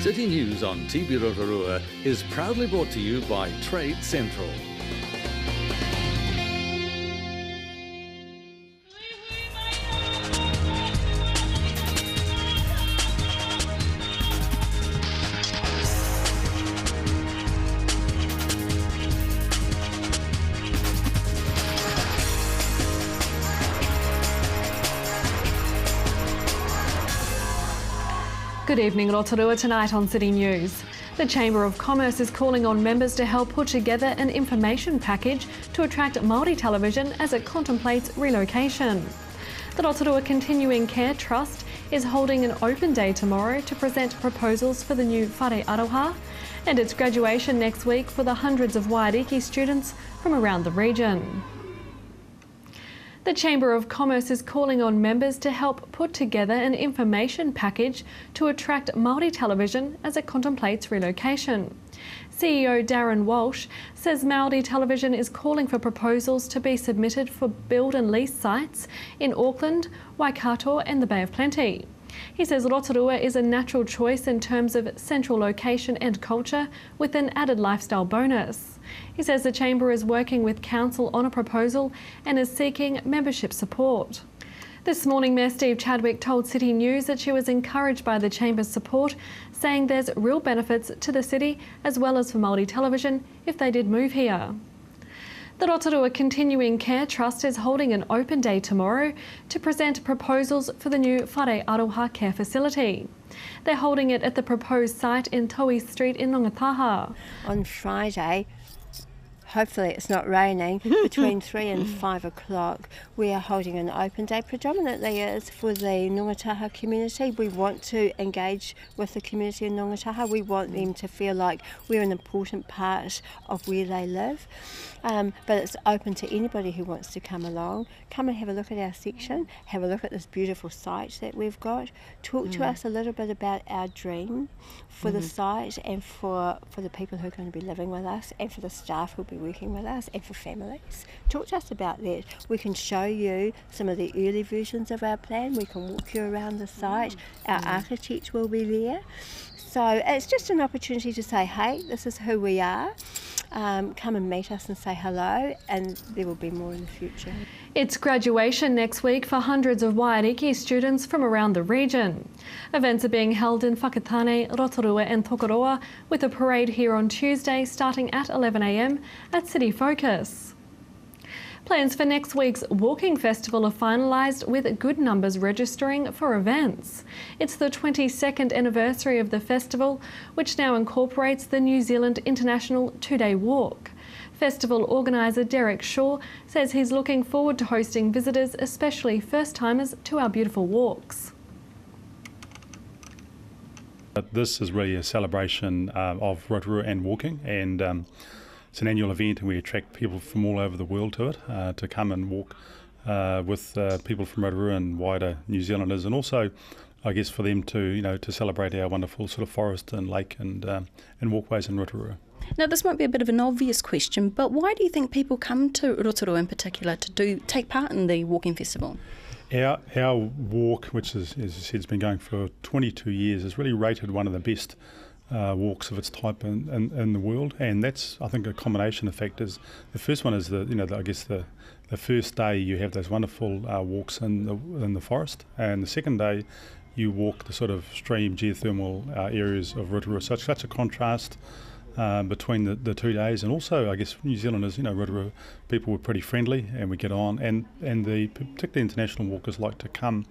City News on TV Rotorua is proudly brought to you by Trade Central. Good evening, Rotorua. Tonight on City News. The Chamber of Commerce is calling on members to help put together an information package to attract Māori television as it contemplates relocation. The Rotorua Continuing Care Trust is holding an open day tomorrow to present proposals for the new whare aroha, and its graduation next week for the hundreds of Waiariki students from around the region. The Chamber of Commerce is calling on members to help put together an information package to attract Māori television as it contemplates relocation. CEO Darren Walsh says Māori television is calling for proposals to be submitted for build and lease sites in Auckland, Waikato and the Bay of Plenty. He says Rotorua is a natural choice in terms of central location and culture with an added lifestyle bonus. He says the Chamber is working with Council on a proposal and is seeking membership support. This morning, Mayor Steve Chadwick told City News that she was encouraged by the Chamber's support, saying there's real benefits to the city as well as for Māori television if they did move here. The Rotorua Continuing Care Trust is holding an open day tomorrow to present proposals for the new whare aroha care facility. They're holding it at the proposed site in Towie Street in Nongataha. On Friday, hopefully it's not raining, between 3 and 5 o'clock, we are holding an open day. Predominantly it's for the Nongataha community. We want to engage with the community in Nongataha. We want them to feel like we're an important part of where they live. But it's open to anybody who wants to come along. Come and have a look at our section, have a look at this beautiful site that we've got. Talk to us a little bit about our dream for the site and for the people who are going to be living with us and for the staff who will be working with us and for families. Talk to us about that. We can show you some of the early versions of our plan. We can walk you around the site. Our architect will be there. So it's just an opportunity to say, hey, this is who we are. Come and meet us and say hello, and there will be more in the future. It's graduation next week for hundreds of Waiariki students from around the region. Events are being held in Whakatane, Rotorua and Tokoroa, with a parade here on Tuesday starting at 11 a.m. at City Focus. Plans for next week's Walking Festival are finalised with good numbers registering for events. It's the 22nd anniversary of the festival, which now incorporates the New Zealand International 2-day walk. Festival organiser Derek Shaw says he's looking forward to hosting visitors, especially first-timers, to our beautiful walks. This is really a celebration of Rotorua and walking, and it's an annual event, and we attract people from all over the world to it, to come and walk with people from Rotorua and wider New Zealanders, and also, I guess, for them to to celebrate our wonderful sort of forest and lake and walkways in Rotorua. Now, this might be a bit of an obvious question, but why do you think people come to Rotorua in particular to take part in the walking festival? Our walk, which is, as I said, has been going for 22 years, is really rated one of the best walks of its type in the world, and that's, I think, a combination of factors. The first one is the first day you have those wonderful walks in the forest, and the second day you walk the sort of stream geothermal areas of Rotorua. So it's such a contrast between the 2 days, and also, I guess, New Zealanders, Rotorua people were pretty friendly and we get on, and the particularly international walkers like to come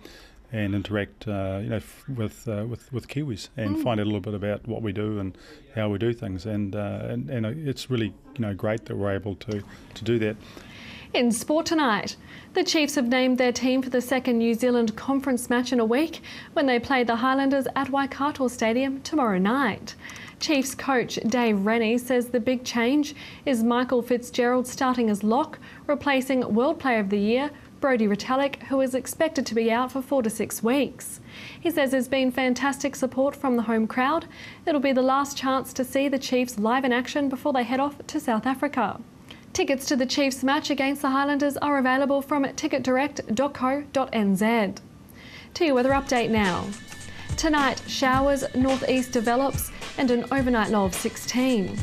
and interact, with Kiwis and find out a little bit about what we do and how we do things, and it's really great that we're able to do that. In sport tonight, the Chiefs have named their team for the second New Zealand conference match in a week when they play the Highlanders at Waikato Stadium tomorrow night. Chiefs coach Dave Rennie says the big change is Michael Fitzgerald starting as lock, replacing World Player of the Year Brodie Retallick, who is expected to be out for 4 to 6 weeks. He says there's been fantastic support from the home crowd. It'll be the last chance to see the Chiefs live in action before they head off to South Africa. Tickets to the Chiefs match against the Highlanders are available from ticketdirect.co.nz. To your weather update now. Tonight, showers, northeast develops and an overnight low of 16.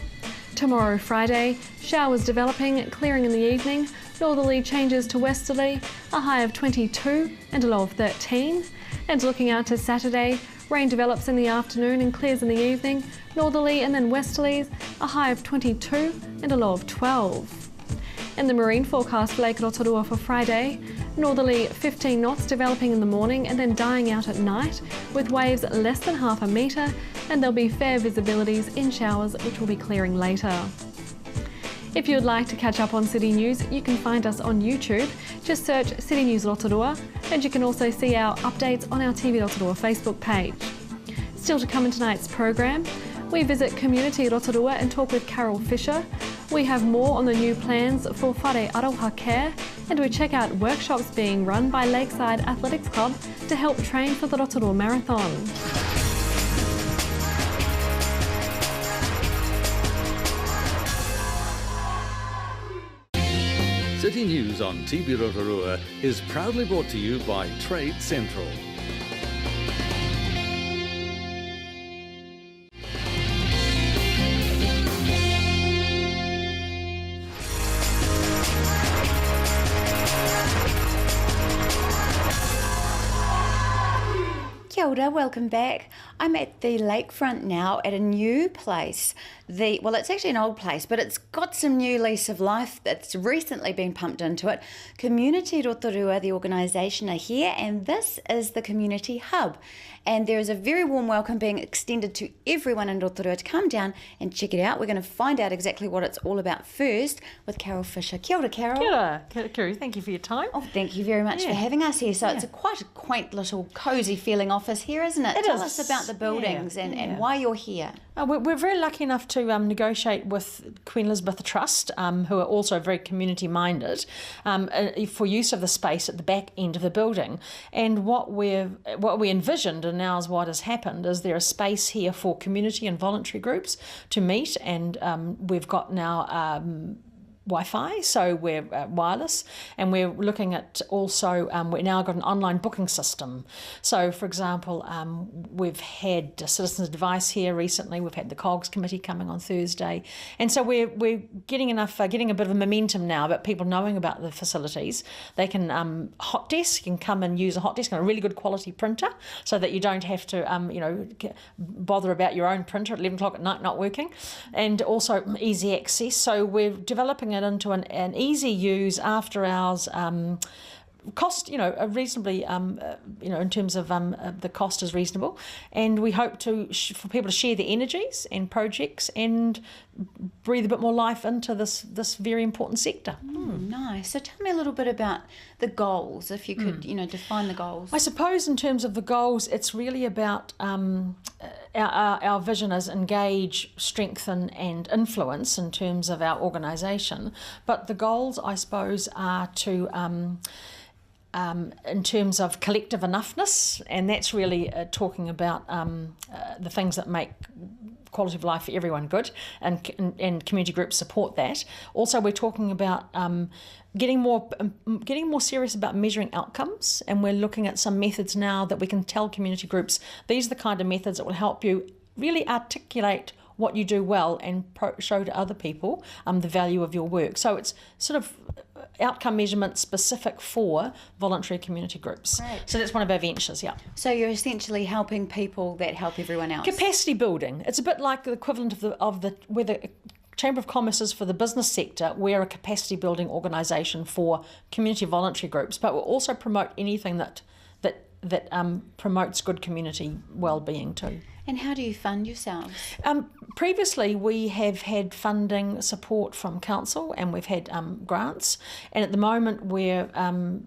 Tomorrow, Friday, showers developing, clearing in the evening, northerly changes to westerly, a high of 22 and a low of 13. And looking out to Saturday, rain develops in the afternoon and clears in the evening, northerly and then westerlies, a high of 22 and a low of 12. In the marine forecast for Lake Rotorua for Friday, northerly 15 knots developing in the morning and then dying out at night, with waves less than half a metre, and there'll be fair visibilities in showers which will be clearing later. If you would like to catch up on City News, you can find us on YouTube. Just search City News Rotorua, and you can also see our updates on our TV Rotorua Facebook page. Still to come in tonight's program, we visit Community Rotorua and talk with Carol Fisher. We have more on the new plans for Whare Aroha Care, and we check out workshops being run by Lakeside Athletics Club to help train for the Rotorua Marathon. City News on TV Rotorua is proudly brought to you by Trade Central. Kia ora, welcome back. I'm at the lakefront now at a new place. Well, it's actually an old place, but it's got some new lease of life that's recently been pumped into it. Community Rotorua, the organisation, are here, and this is the community hub. And there is a very warm welcome being extended to everyone in Rotorua to come down and check it out. We're going to find out exactly what it's all about first with Carol Fisher. Kia ora, Carol. Kia ora, Kiri. Thank you for your time. Oh, thank you very much for having us here. So it's quite a quaint little cosy feeling office here, isn't it? Tell us about the buildings and why you're here. We're very lucky enough to negotiate with Queen Elizabeth Trust, who are also very community minded, for use of the space at the back end of the building. And what we envisioned, and now is what has happened, is there a space here for community and voluntary groups to meet, and we've got now Wi-Fi, so we're wireless, and we're looking at also, we've now got an online booking system. So, for example, we've had citizens' advice here recently, we've had the COGS committee coming on Thursday, and so we're getting a bit of a momentum now about people knowing about the facilities. They can hot desk, you can come and use a hot desk and a really good quality printer, so that you don't have to bother about your own printer at 11 o'clock at night not working, and also easy access. So we're developing it into an easy use after hours cost, a reasonably, in terms of the cost is reasonable, and we hope for people to share their energies and projects and breathe a bit more life into this very important sector. Nice. So tell me a little bit about the goals, if you could, define the goals. I suppose in terms of the goals, it's really about our vision is engage, strengthen and influence in terms of our organisation. But the goals, I suppose, are to in terms of collective enoughness, and that's really talking about the things that make quality of life for everyone good, and community groups support that. Also, we're talking about getting more serious about measuring outcomes, and we're looking at some methods now that we can tell community groups these are the kind of methods that will help you really articulate what you do well and show to other people the value of your work. So it's sort of outcome measurement specific for voluntary community groups. Right. So that's one of our ventures, yeah. So you're essentially helping people that help everyone else. Capacity building. It's a bit like the equivalent of the where the Chamber of Commerce is for the business sector. We're a capacity building organisation for community voluntary groups, but we'll also promote anything that promotes good community well-being too. And how do you fund yourselves? Previously, we have had funding support from council, and we've had grants. And at the moment,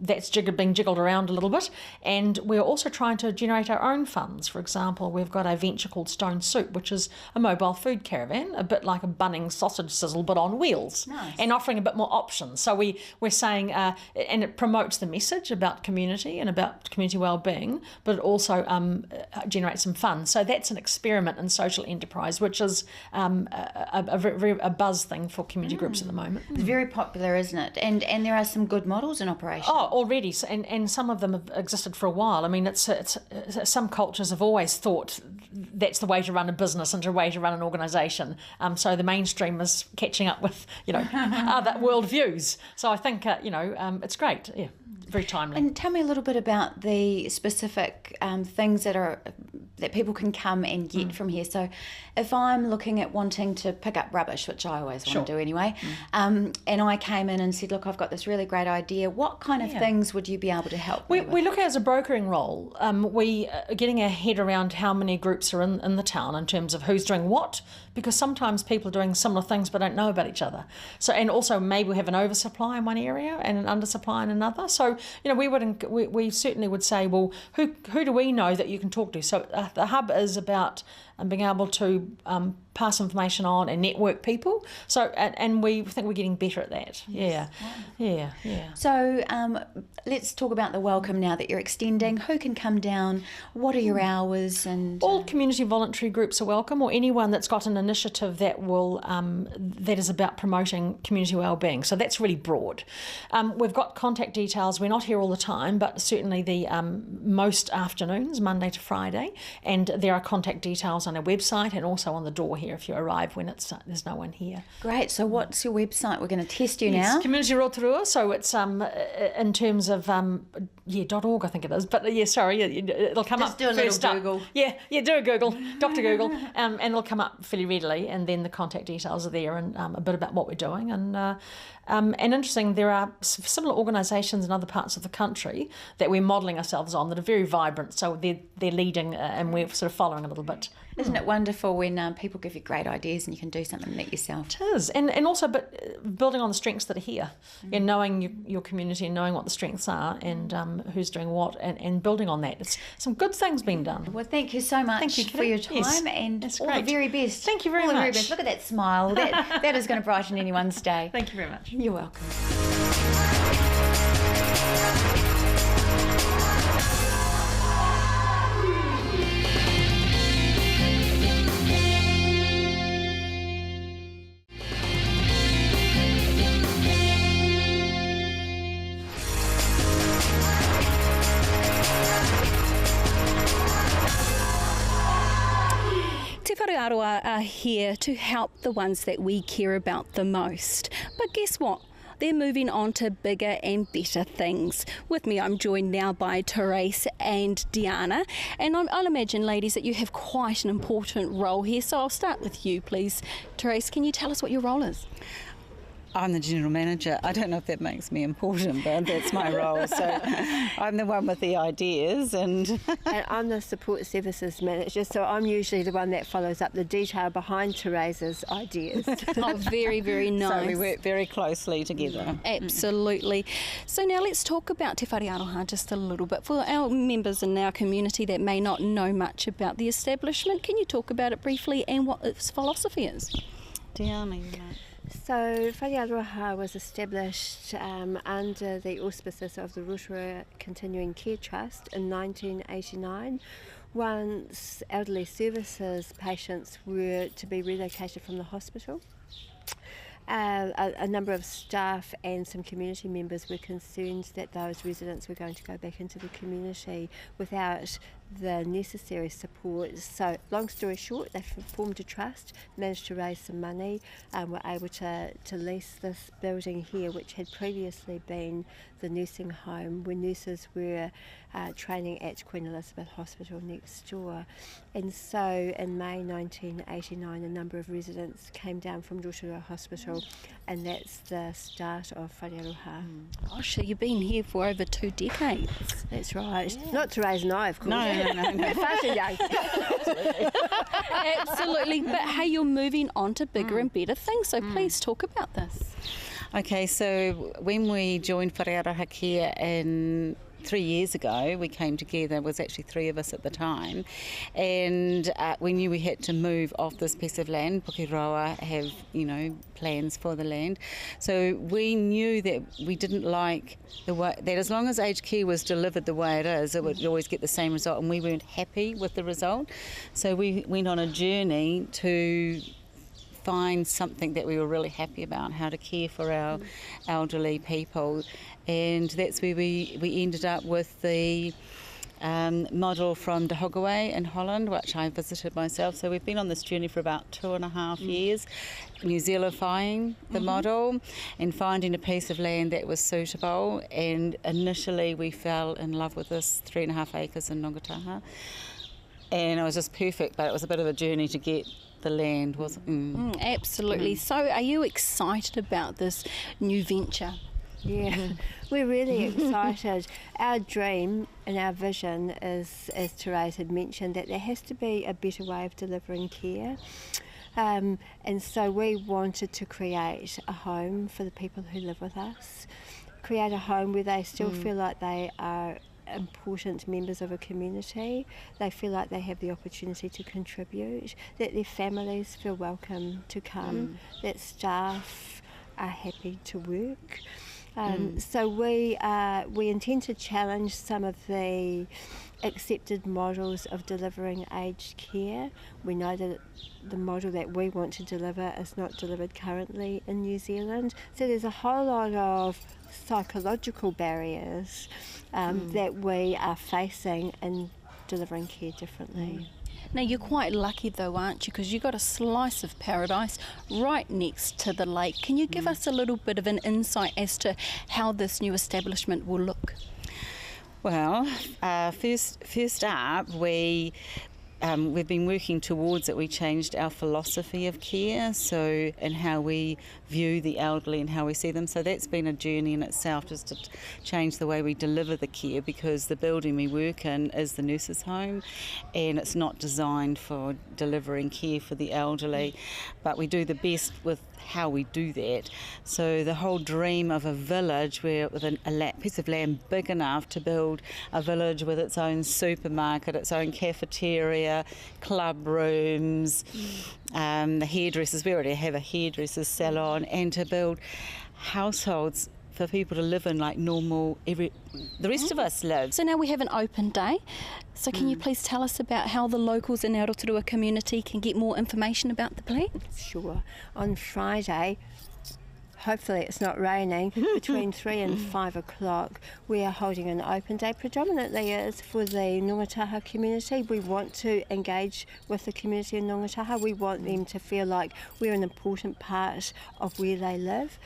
that's being jiggled around a little bit. And we're also trying to generate our own funds. For example, we've got a venture called Stone Soup, which is a mobile food caravan, a bit like a Bunnings sausage sizzle, but on wheels. Nice. And offering a bit more options. So we're saying, and it promotes the message about community and about community well-being, but it also generates some funds. So that's that's an experiment in social enterprise, which is a buzz thing for community groups at the moment. It's very popular, isn't it? And there are some good models in operation. Oh, already, and some of them have existed for a while. I mean, it's some cultures have always thought that's the way to run a business and the way to run an organisation. So the mainstream is catching up with other worldviews. So I think it's great. Yeah, very timely. And tell me a little bit about the specific things that people can come and get from here. So if I'm looking at wanting to pick up rubbish, which I always want to do anyway, and I came in and said, look, I've got this really great idea, what kind of things would you be able to help me with? We look at it as a brokering role. We are getting our head around how many groups are in the town in terms of who's doing what, because sometimes people are doing similar things but don't know about each other. So, and also maybe we have an oversupply in one area and an undersupply in another. So, we certainly would say, well, who do we know that you can talk to? So the hub is about being able to pass information on and network people. So and we think we're getting better at that. Yes. Yeah. So let's talk about the welcome now that you're extending. Who can come down? What are your hours? And all community voluntary groups are welcome, or anyone that's got an initiative that will that is about promoting community wellbeing. So that's really broad. We've got contact details. We're not here all the time, but certainly the most afternoons, Monday to Friday, and there are contact details on our website and also on the door here if you arrive when there's no one here. Great. So what's your website? We're going to test you now. Community Rotorua. So it's in terms of .org I think it is. But sorry, it'll come Just up. do a little first up. Google. Yeah, do a Google, Dr. Google, and it'll come up fairly readily. And then the contact details are there and a bit about what we're doing. And interesting, there are similar organisations in other parts of the country that we're modelling ourselves on that are very vibrant. So they're leading, and we're sort of following a little bit. Isn't it wonderful when people give you great ideas and you can do something neat yourself? It is, and also, but building on the strengths that are here, and knowing your community and knowing what the strengths are and who's doing what, and building on that. It's some good things being done. Well, thank you so much for your time, and that's all great. the very best. Thank you very much. All the very best. Look at that smile. That is going to brighten anyone's day. Thank you very much. You're welcome. Te Wharearoa are here to help the ones that we care about the most. But guess what? They're moving on to bigger and better things. With me, I'm joined now by Therese and Diana. And I'll imagine, ladies, that you have quite an important role here. So I'll start with you, please. Therese, can you tell us what your role is? I'm the general manager. I don't know if that makes me important, but that's my role. So I'm the one with the ideas, and I'm the support services manager, so I'm usually the one that follows up the detail behind Therese's ideas. Oh, very, very nice. so we work very closely together. Absolutely. So now let's talk about Te Wharearoa just a little bit. For our members in our community that may not know much about the establishment, can you talk about it briefly and what its philosophy is? Diana, you know. So Wharearoa was established under the auspices of the Rotorua Continuing Care Trust in 1989. Once elderly services patients were to be relocated from the hospital, a number of staff and some community members were concerned that those residents were going to go back into the community without the necessary support. So long story short, they formed a trust, managed to raise some money, and were able to lease this building here, which had previously been the nursing home where nurses were training at Queen Elizabeth Hospital next door. And so in May 1989, a number of residents came down from Rotorua Hospital, and that's the start of Wharearoa. Gosh, you've been here for over 2 decades. That's right. Yeah. Not Therese and I, of course. No. Far too young. Absolutely. But hey, you're moving on to bigger and better things, so please talk about this. Okay, so when we joined Wharearoa Care in 3 years ago we came together. It was actually 3 of us at the time, and we knew we had to move off this piece of land. Rotorua have, plans for the land, so we knew that we didn't like the way that as long as aged care was delivered the way it is, it would always get the same result, and we weren't happy with the result. So we went on a journey to find something that we were really happy about, how to care for our elderly people, and that's where we ended up with the model from De Hogeway in Holland, which I visited myself. So we've been on this journey for about 2.5 years, New Zealandifying the model and finding a piece of land that was suitable. And initially we fell in love with this 3.5 acres in Ngongataha, and it was just perfect, but it was a bit of a journey to get the land, wasn't it? Absolutely. So are you excited about this new venture? Yeah, we're really excited. Our dream and our vision is, as Therese had mentioned, that there has to be a better way of delivering care. And so we wanted to create a home for the people who live with us, create a home where they still feel like they are important members of a community, they feel like they have the opportunity to contribute, that their families feel welcome to come, that staff are happy to work. So we intend to challenge some of the accepted models of delivering aged care. We know that the model that we want to deliver is not delivered currently in New Zealand. So there's a whole lot of psychological barriers that we are facing in delivering care differently. Now, you're quite lucky though, aren't you? Because you've got a slice of paradise right next to the lake. Can you give us a little bit of an insight as to how this new establishment will look? Well, first up, we've been working towards it. We changed our philosophy of care, and how we view the elderly and how we see them. So that's been a journey in itself, just to change the way we deliver the care, because the building we work in is the nurses' home, and it's not designed for delivering care for the elderly. But we do the best with how we do that. So the whole dream of a village where with a piece of land big enough to build a village with its own supermarket, its own cafeteria, club rooms, the hairdressers, we already have a hairdresser's salon, and to build households for people to live in like normal, the rest of us live. So now we have an open day. So can you please tell us about how the locals in our Rotorua community can get more information about the plan? Sure. On Friday, hopefully it's not raining, between 3 and 5 o'clock, we are holding an open day. Predominantly is for the Ngongataha community. We want to engage with the community in Ngongataha. We want them to feel like we're an important part of where they live.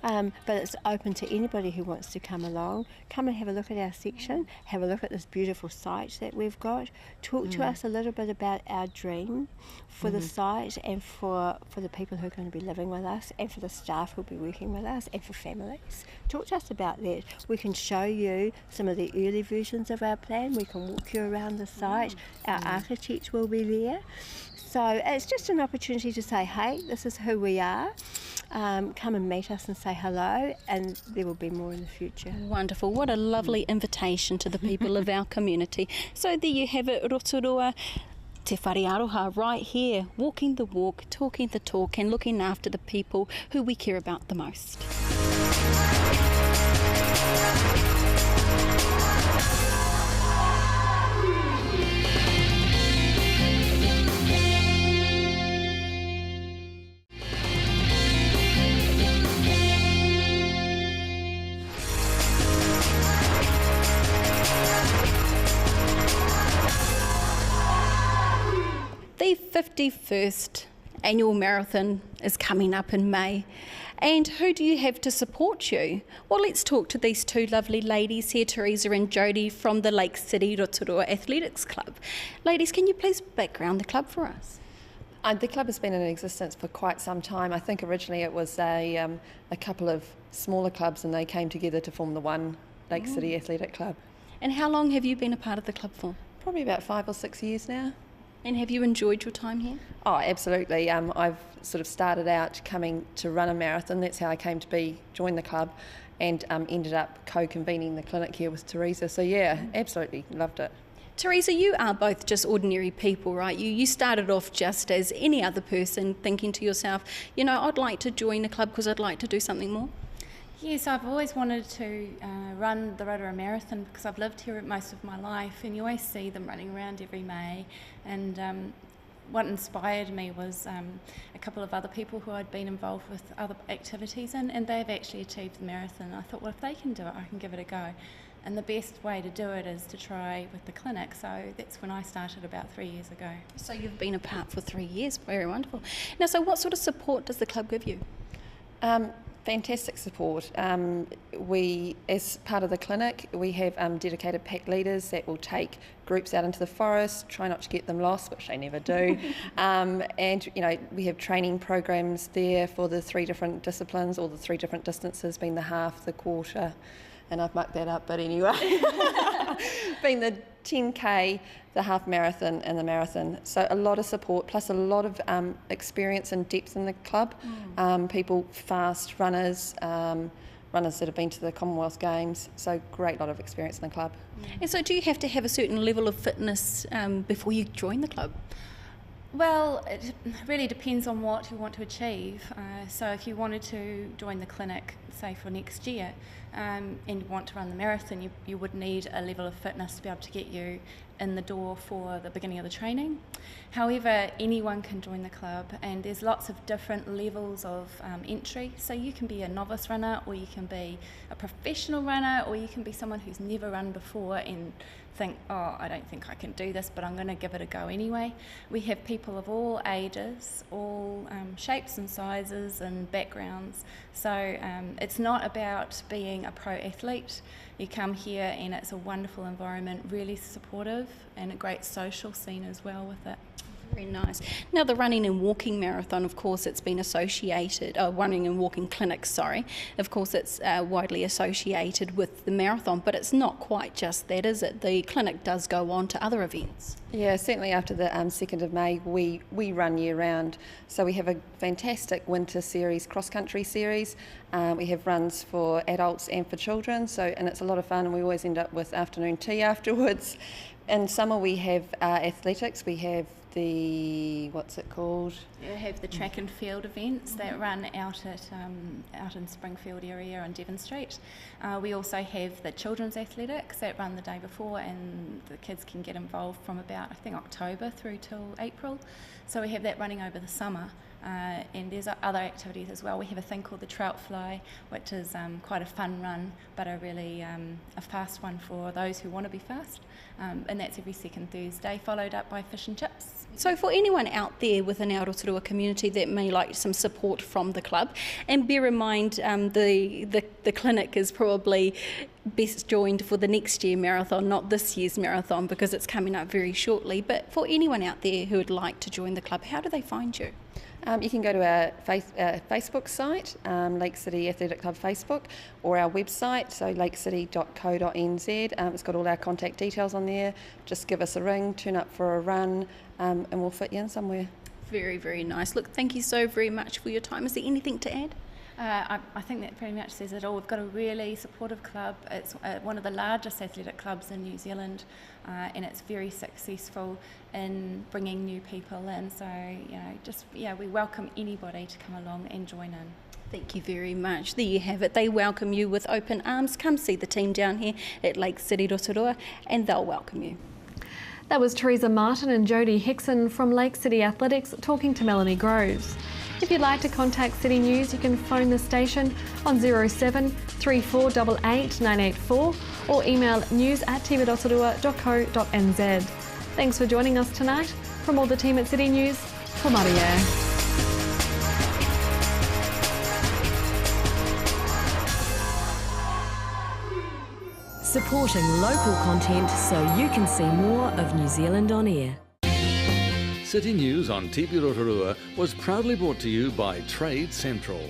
But it's open to anybody who wants to come along. Come and have a look at our section, have a look at this beautiful site that we've got. Talk to us a little bit about our dream for the site and for the people who are going to be living with us, and for the staff who will be working with us, and for families. Talk to us about that. We can show you some of the early versions of our plan. We can walk you around the site. Our architect will be there. So it's just an opportunity to say, hey, this is who we are. Come and meet us and say hello, and there will be more in the future. Wonderful. What a lovely invitation to the people of our community. So there you have it, Rotorua. Te whare aroha right here, walking the walk, talking the talk, and looking after the people who we care about the most. The 51st annual marathon is coming up in May. And who do you have to support you? Well, let's talk to these two lovely ladies here, Teresa and Jodie from the Lake City Rotorua Athletics Club. Ladies, can you please background the club for us? The club has been in existence for quite some time. I think originally it was a couple of smaller clubs, and they came together to form the one Lake City Athletic Club. And how long have you been a part of the club for? Probably about 5 or 6 years now. And have you enjoyed your time here? Oh, absolutely. I've sort of started out coming to run a marathon. That's how I came to join the club. and ended up co-convening the clinic here with Teresa. So yeah, absolutely loved it. Teresa, you are both just ordinary people, right? You started off just as any other person, thinking to yourself, you know, I'd like to join a club because I'd like to do something more. Yes, I've always wanted to run the Rotorua Marathon because I've lived here most of my life, and you always see them running around every May. And what inspired me was a couple of other people who I'd been involved with other activities in, and they've actually achieved the marathon. I thought, well, if they can do it, I can give it a go. And the best way to do it is to try with the clinic. So that's when I started about 3 years ago. So you've been apart for 3 years. Very wonderful. Now, so what sort of support does the club give you? Fantastic support. We, as part of the clinic, we have dedicated pack leaders that will take groups out into the forest, try not to get them lost, which they never do. And you know, we have training programs there for the 3 different disciplines, or the 3 different distances, being the half, the quarter, and I've mucked that up, but anyway, being the 10K, the half marathon and the marathon. So a lot of support, plus a lot of experience and depth in the club. People, fast runners, runners that have been to the Commonwealth Games, so great lot of experience in the club. And so do you have to have a certain level of fitness before you join the club? Well, it really depends on what you want to achieve. So if you wanted to join the clinic, say for next year, and you want to run the marathon, you would need a level of fitness to be able to get you in the door for the beginning of the training. However, anyone can join the club, and there's lots of different levels of entry. So you can be a novice runner, or you can be a professional runner, or you can be someone who's never run before and think, oh, I don't think I can do this, but I'm going to give it a go anyway. We have people of all ages, all shapes and sizes and backgrounds. So it's not about being a pro athlete. You come here and it's a wonderful environment, really supportive, and a great social scene as well with it. Very nice. Now, the running and walking marathon, of course, it's been associated, running and walking clinics, sorry. Of course, it's widely associated with the marathon, but it's not quite just that, is it? The clinic does go on to other events. Yeah, certainly after the 2nd of May, we run year round. So we have a fantastic winter series, cross-country series. We have runs for adults and for children, and it's a lot of fun, and we always end up with afternoon tea afterwards. In summer we have athletics, we have the, what's it called? You have the track and field events that run out in Springfield area on Devon Street. We also have the children's athletics that run the day before, and the kids can get involved from about, I think, October through till April. So we have that running over the summer. And there's other activities as well. We have a thing called the trout fly, which is quite a fun run, but a really a fast one for those who want to be fast. And that's every second Thursday, followed up by fish and chips. So for anyone out there within our Rotorua community that may like some support from the club, and bear in mind the clinic is probably best joined for the next year marathon, not this year's marathon, because it's coming up very shortly. But for anyone out there who would like to join the club, how do they find you? You can go to our Facebook site, Lake City Athletic Club Facebook, or our website, so lakecity.co.nz. It's got all our contact details on there. Just give us a ring, turn up for a run, and we'll fit you in somewhere. Very, very nice. Look, thank you so very much for your time. Is there anything to add? I think that pretty much says it all. We've got a really supportive club. It's one of the largest athletic clubs in New Zealand, and it's very successful in bringing new people in. So, we welcome anybody to come along and join in. Thank you very much. There you have it. They welcome you with open arms. Come see the team down here at Lake City Rotorua, and they'll welcome you. That was Teresa Martin and Jodie Hickson from Lake City Athletics talking to Melanie Groves. If you'd like to contact City News, you can phone the station on 07 3488 984 or email news@tv.rotorua.co.nz. Thanks for joining us tonight. From all the team at City News, for Maria. Supporting local content so you can see more of New Zealand on air. City News on TV Rotorua was proudly brought to you by Trade Central.